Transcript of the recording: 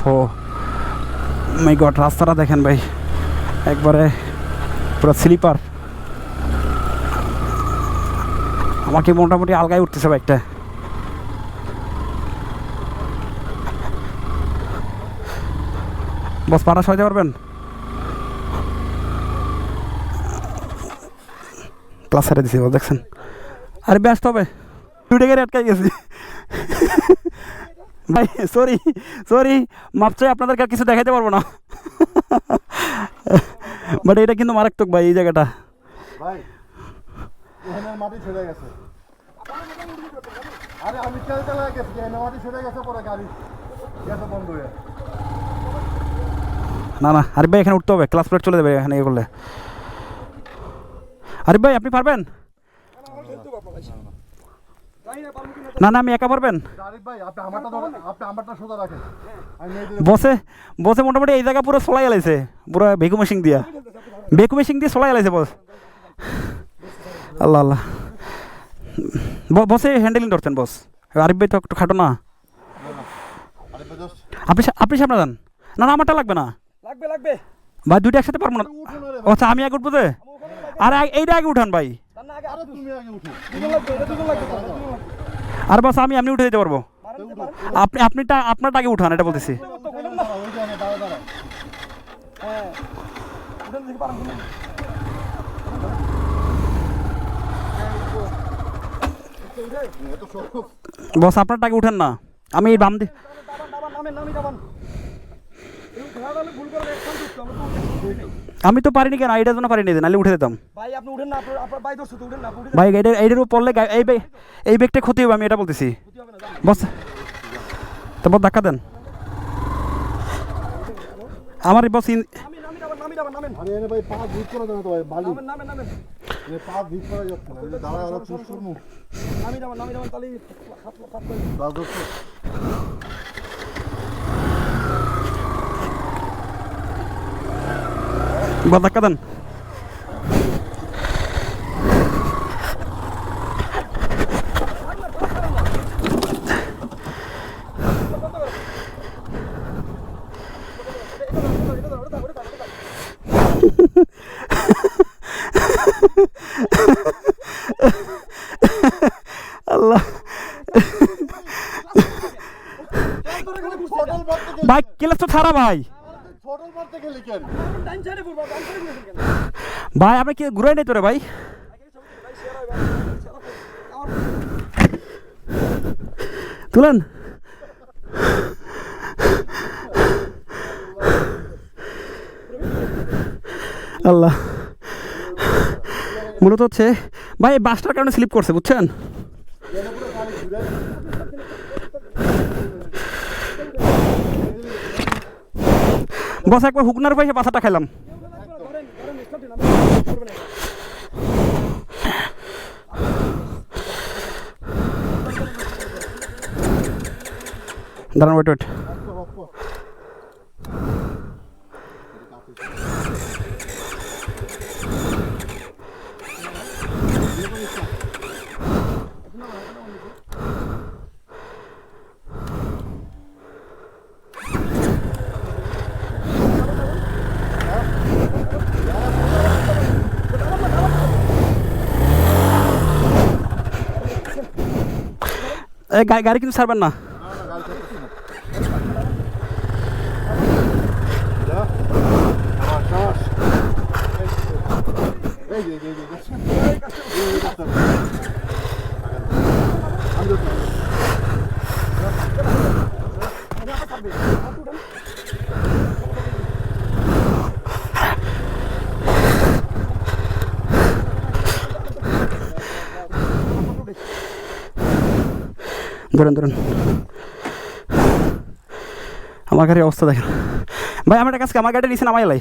ওহো মাই গড, রাস্তাটা দেখেন ভাই, একবারে পুরো স্লিপার। আমাকে মোটামুটি আলগায় উঠতেছে বাইকটা। বস পাটা সরাতে পারবেন? ক্লাস ছেড়ে দিছি বস, দেখছেন? আরে ব্যস্ত হবে, দুটো গাড়ি আটকাই গেছি ভাই। সরি সরি, মাপ চাই, আপনাদেরকে আর কিছু দেখাইতে পারবো না বাট এটা কিন্তু মারাত্মক ভাই, এই জায়গাটা ভাই এখানে মাটি ছেড়ে গেছে। আরে আমি চালা গেছি, এখানে মাটি ছেড়ে গেছে, পরে গাড়ি গেছে বন্ধ হয়ে। না না আরে ভাই, এখানে উঠতে হবে, ক্লাস প্লেট চলে যাবে এখানে ইয়ে করলে। আরে ভাই আপনি পারবেন? না না আমি একা পারবেন? আরিফ ভাই আপনি আমারটা ধরেন, আপনি আমারটা সোজা রাখেন। বসে বসে মোটামুটি এই জায়গা পুরো সোলাই এলাইছে, পুরো ভেকু মেশিন দিয়া, ভেকু মেশিন দিয়ে সোলাই এলাইছে বস। আল্লাহ আল্লাহ, বসে হ্যান্ডেলিং ধরতেন বস। আরিফ ভাই তো একটু খাটো না, আপনি আপনি সামনে যান। না না আমারটা লাগবে না, লাগবে লাগবে ভাই দুইটা একসাথে পারবো না। আচ্ছা আমি আগে উঠবো যে, আর এইটা আগে উঠান ভাই। আরে তুমি আগে উঠো। আর বাস আমি এমনি উঠে যেতে পারবো, আপনিটা আপনারটা আগে উঠান, এটা বলতেছি। বস আপনারটা আগে উঠেন না, আমি এই বাম দিয়ে। আমি তো পারিনি কেন, এইটার জন্য পারিনি, নাহলে উঠে যেতাম ভাই। আপনি উঠেন না, আপনার ভাই ধরছে তো, উঠেন না ভাই। এইটার উপর পড়লে এই ব্যাগটা ক্ষতি হবে, আমি এটা বলতেছি বস। তারপর ধাক্কা দেন আমার বস। আরে এনে ভাই পা ভিট করে দেন তো ভাই, বালি এ পা ভিট করা যাচ্ছে না, দাঁড়া ওরা পুশ করমু। নামি যাবেন তাহলে হাত দাও দোস্ত। বস ধাক্কা দেন। আল্লাহ ভাই, ক্লাস তো ছাড়া ভাই। ছোটল মারতে গেলি কেন? ভাই আপনি কি ঘুরাই নাই তোরে ভাই? তুলেন। আল্লাহ, মূলত হচ্ছে ভাই এই বাসটার কারণে স্লিপ করছে, বুঝছেন? বস একবার হুকনার পয়সা বাসাটা খেলাম। দাঁড়ান, ওয়েট ওয়েট। গাড়ি কিন্তু ছাড়বেন না। ধরেন ধরেন, আমার গাড়ির অবস্থা দেখেন ভাই। আমার একটা কাছে, আমার গাড়িটা নিচে নামাই লাই।